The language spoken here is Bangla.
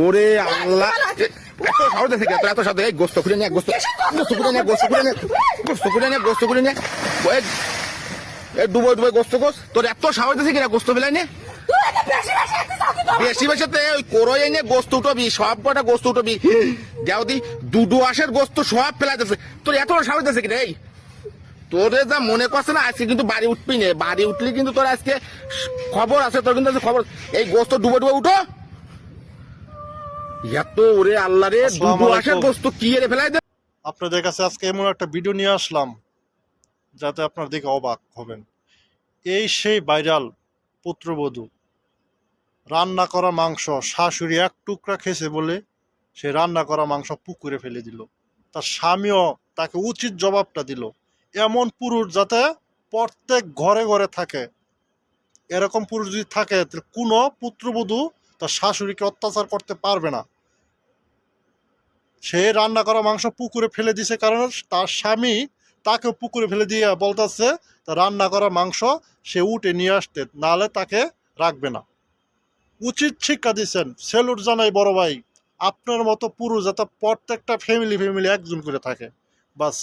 ওরে আল্লাহ, এত সাহস আছে কি? এত সাহস, এই গোস্ত খুলে নিয়ে, গোস্ত খুলে নিয়ে, গোস্ত খুলে নিয়ে, গোস্ত খুলে নিয়ে, গোস্ত খুলে নিয়ে, এই ডুবো ডুবো গোস্ত গোস, তোর এত সাহস আছে কিনা গোস্ত ফেলাই নে? বেশি বেশিতে ওই করো এনে গোস্ত উঠবি, সব কটা গোস্ত উঠবি, যাওদি দুডু আসের গোস্ত সব ফেলাইতেছে। তোর এত সাহস আছে কিনা? এই তোরে যা মনে করছে না, আজকে কিন্তু বাড়ি উঠবি না। বাড়ি উঠলি কিন্তু তোর আজকে খবর আছে, তোর কিন্তু খবর। এই গোস্ত ডুবো ডুবো উঠো, এত ওরে আল্লাহ রে, দুডু আসের গোস্ত কি এর ফেলাই দে। আপনাদের কাছে আজকে এমন একটা ভিডিও নিয়ে আসলাম যাতে আপনার দেখে অবাক হবেন। এই সেই ভাইরাল পুত্রবধূ রান্না করা মাংস শাশুড়ি এক টুকরা খেয়েছে বলে সে রান্না করা মাংস পুকুরে ফেলে দিল। তার স্বামীও তাকে উচিত জবাবটা দিল। এমন পুরুষ যাতে প্রত্যেক ঘরে ঘরে থাকে। এরকম পুরুষ যদি থাকে তাহলে কোনো পুত্রবধূ তার শাশুড়িকে অত্যাচার করতে পারবে না। সে রান্না করা মাংস পুকুরে ফেলে দিছে কারণ তার স্বামী তাকে পুকুরে ফেলে দিয়ে বলতেছে তার রান্না করা মাংস সে উঠে নিয়ে আসতে, নাহলে তাকে রাখবে না। উচিত শিক্ষা দিচ্ছেন, সেলুট জানাই বড় ভাই। আপনার মতো পুরুষ যাতে প্রত্যেকটা ফ্যামিলি একজন করে থাকে, বাস।